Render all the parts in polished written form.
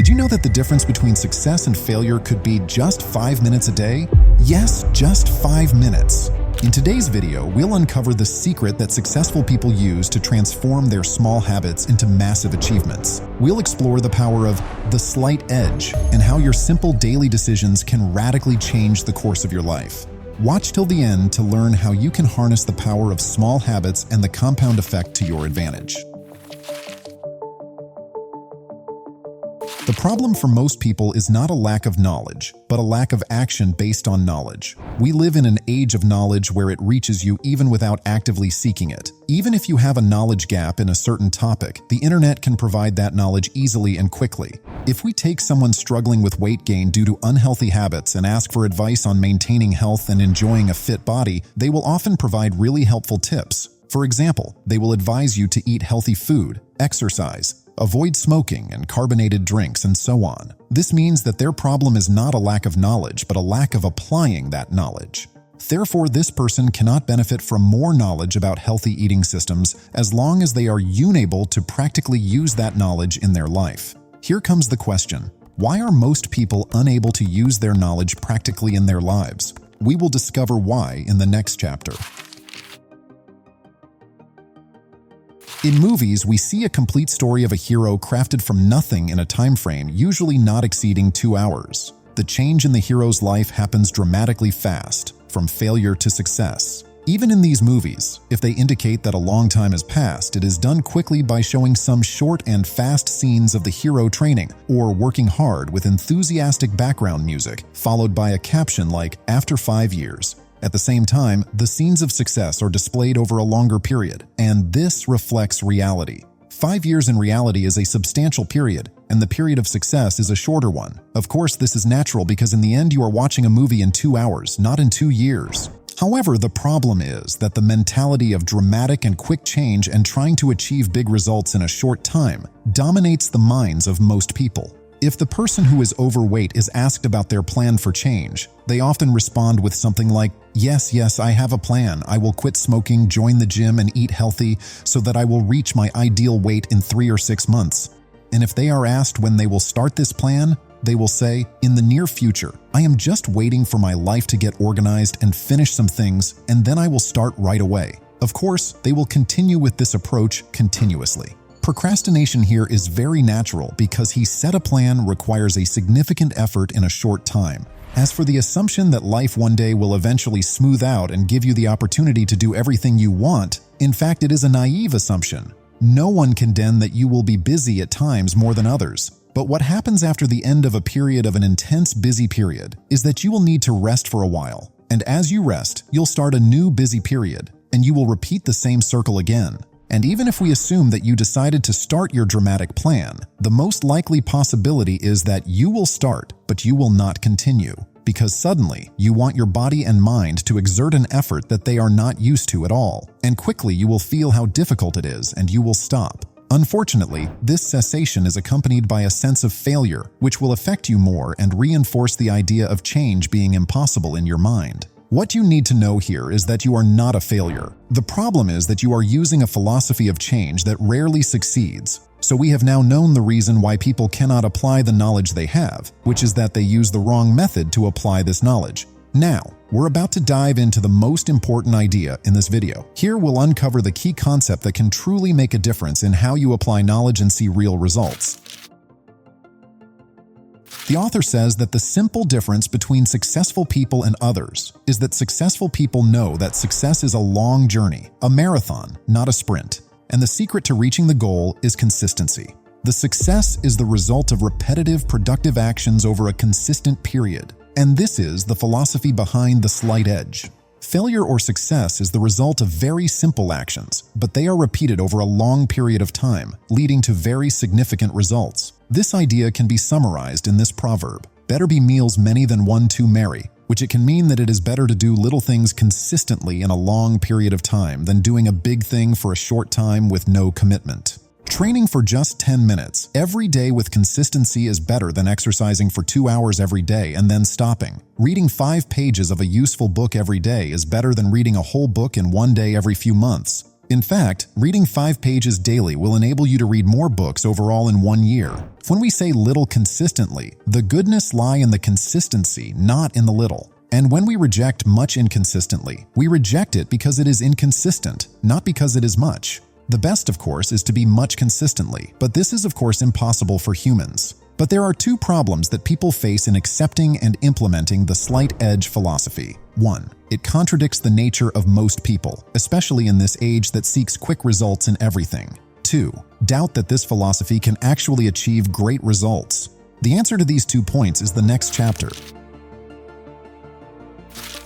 you know that the difference between success and failure could be just 5 minutes a day? Yes, just 5 minutes. In today's video, we'll uncover the secret that successful people use to transform their small habits into massive achievements. We'll explore the power of the slight edge and how your simple daily decisions can radically change the course of your life. Watch till the end to learn how you can harness the power of small habits and the compound effect to your advantage. The problem for most people is not a lack of knowledge, but a lack of action based on knowledge. We live in an age of knowledge where it reaches you even without actively seeking it. Even if you have a knowledge gap in a certain topic, the internet can provide that knowledge easily and quickly. If we take someone struggling with weight gain due to unhealthy habits and ask for advice on maintaining health and enjoying a fit body, they will often provide really helpful tips. For example, they will advise you to eat healthy food, exercise, avoid smoking and carbonated drinks, and so on. This means that their problem is not a lack of knowledge, but a lack of applying that knowledge. Therefore, this person cannot benefit from more knowledge about healthy eating systems as long as they are unable to practically use that knowledge in their life. Here comes the question: why are most people unable to use their knowledge practically in their lives? We will discover why in the next chapter. In movies, we see a complete story of a hero crafted from nothing in a time frame usually not exceeding 2 hours. The change in the hero's life happens dramatically fast, from failure to success. Even in these movies, if they indicate that a long time has passed, it is done quickly by showing some short and fast scenes of the hero training or working hard with enthusiastic background music, followed by a caption like, "After 5 years." At the same time, the scenes of success are displayed over a longer period, and this reflects reality. 5 years in reality is a substantial period, and the period of success is a shorter one. Of course, this is natural because in the end you are watching a movie in 2 hours, not in 2 years. However, the problem is that the mentality of dramatic and quick change and trying to achieve big results in a short time dominates the minds of most people. If the person who is overweight is asked about their plan for change, they often respond with something like, yes, I have a plan. I will quit smoking, join the gym, and eat healthy so that I will reach my ideal weight in 3 or 6 months. And if they are asked when they will start this plan, they will say, in the near future. I am just waiting for my life to get organized and finish some things, and then I will start right away. Of course, they will continue with this approach continuously. Procrastination here is very natural because he said a plan requires a significant effort in a short time. As for the assumption that life one day will eventually smooth out and give you the opportunity to do everything you want, in fact, it is a naive assumption. No one can deny that you will be busy at times more than others. But what happens after the end of a period of an intense busy period is that you will need to rest for a while. And as you rest, you'll start a new busy period, and you will repeat the same circle again. And even if we assume that you decided to start your dramatic plan, the most likely possibility is that you will start, but you will not continue, because suddenly you want your body and mind to exert an effort that they are not used to at all, and quickly you will feel how difficult it is and you will stop. Unfortunately, this cessation is accompanied by a sense of failure, which will affect you more and reinforce the idea of change being impossible in your mind. What you need to know here is that you are not a failure. The problem is that you are using a philosophy of change that rarely succeeds. So we have now known the reason why people cannot apply the knowledge they have, which is that they use the wrong method to apply this knowledge. Now, we're about to dive into the most important idea in this video. Here we'll uncover the key concept that can truly make a difference in how you apply knowledge and see real results. The author says that the simple difference between successful people and others is that successful people know that success is a long journey, a marathon, not a sprint. And the secret to reaching the goal is consistency. The success is the result of repetitive, productive actions over a consistent period. And this is the philosophy behind the slight edge. Failure or success is the result of very simple actions, but they are repeated over a long period of time, leading to very significant results. This idea can be summarized in this proverb: better be meals many than one too merry, which it can mean that it is better to do little things consistently in a long period of time than doing a big thing for a short time with no commitment. Training for just 10 minutes every day with consistency is better than exercising for 2 hours every day and then stopping. Reading 5 pages of a useful book every day is better than reading a whole book in one day every few months. In fact, reading 5 pages daily will enable you to read more books overall in 1 year. When we say little consistently, the goodness lies in the consistency, not in the little. And when we reject much inconsistently, we reject it because it is inconsistent, not because it is much. The best, of course, is to be much consistently, but this is, of course, impossible for humans. But there are 2 problems that people face in accepting and implementing the slight edge philosophy. 1. It contradicts the nature of most people, especially in this age that seeks quick results in everything. 2. Doubt that this philosophy can actually achieve great results. The answer to these 2 points is the next chapter.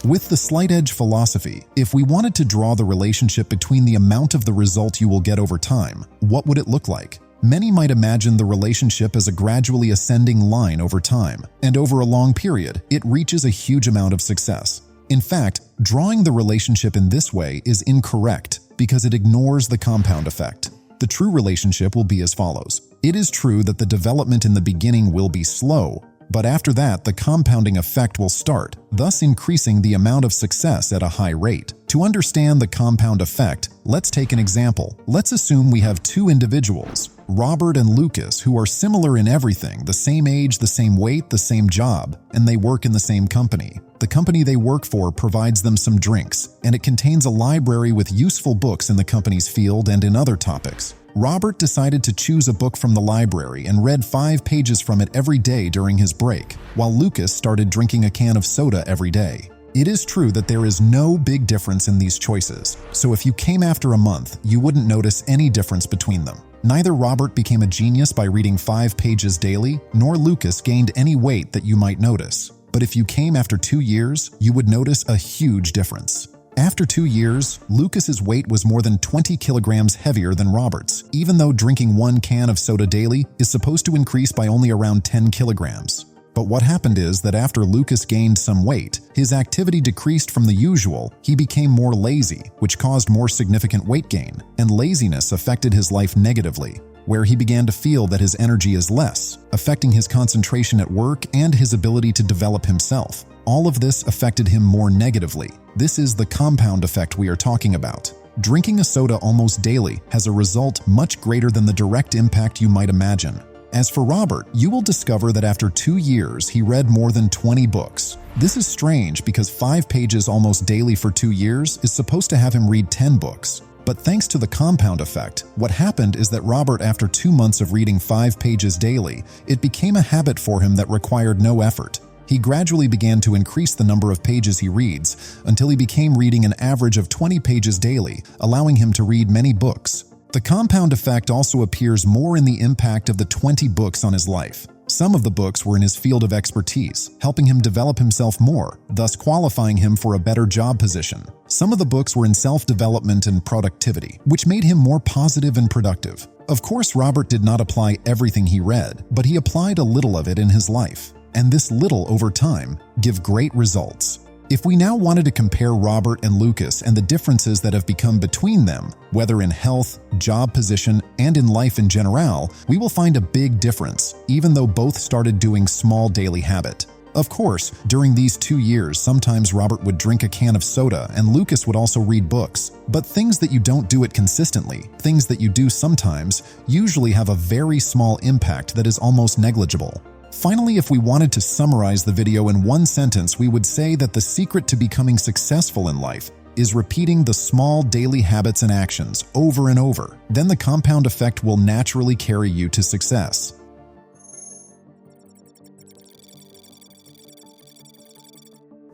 With the slight edge philosophy, if we wanted to draw the relationship between the amount of the result you will get over time, what would it look like? Many might imagine the relationship as a gradually ascending line over time, and over a long period, it reaches a huge amount of success. In fact, drawing the relationship in this way is incorrect because it ignores the compound effect. The true relationship will be as follows. It is true that the development in the beginning will be slow, but after that, the compounding effect will start, thus increasing the amount of success at a high rate. To understand the compound effect, let's take an example. Let's assume we have 2 individuals, Robert and Lucas, who are similar in everything, the same age, the same weight, the same job, and they work in the same company. The company they work for provides them some drinks, and it contains a library with useful books in the company's field and in other topics. Robert decided to choose a book from the library and read 5 pages from it every day during his break, while Lucas started drinking a can of soda every day. It is true that there is no big difference in these choices, so if you came after a month, you wouldn't notice any difference between them. Neither Robert became a genius by reading 5 pages daily, nor Lucas gained any weight that you might notice. But if you came after 2 years, you would notice a huge difference. After 2 years, Lucas's weight was more than 20 kilograms heavier than Robert's, even though drinking 1 can of soda daily is supposed to increase by only around 10 kilograms. But what happened is that after Lucas gained some weight, his activity decreased from the usual. He became more lazy, which caused more significant weight gain, and laziness affected his life negatively, where he began to feel that his energy is less, affecting his concentration at work and his ability to develop himself. All of this affected him more negatively. This is the compound effect we are talking about. Drinking a soda almost daily has a result much greater than the direct impact you might imagine. As for Robert, you will discover that after 2 years, he read more than 20 books. This is strange because 5 pages almost daily for 2 years is supposed to have him read 10 books. But thanks to the compound effect, what happened is that Robert, after 2 months of reading 5 pages daily, it became a habit for him that required no effort. He gradually began to increase the number of pages he reads until he became reading an average of 20 pages daily, allowing him to read many books. The compound effect also appears more in the impact of the 20 books on his life. Some of the books were in his field of expertise, helping him develop himself more, thus qualifying him for a better job position. Some of the books were in self-development and productivity, which made him more positive and productive. Of course, Robert did not apply everything he read, but he applied a little of it in his life. And this little over time give great results. If we now wanted to compare Robert and Lucas and the differences that have become between them, whether in health, job position, and in life in general, we will find a big difference, even though both started doing small daily habit. Of course, during these 2 years, sometimes Robert would drink a can of soda and Lucas would also read books. But things that you don't do it consistently, things that you do sometimes, usually have a very small impact that is almost negligible. Finally, if we wanted to summarize the video in one sentence, we would say that the secret to becoming successful in life is repeating the small daily habits and actions over and over. Then the compound effect will naturally carry you to success.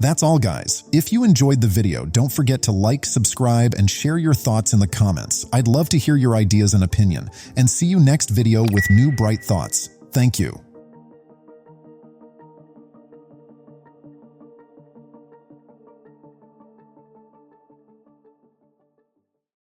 That's all, guys. If you enjoyed the video, don't forget to like, subscribe, and share your thoughts in the comments. I'd love to hear your ideas and opinion. And see you next video with new bright thoughts. Thank you.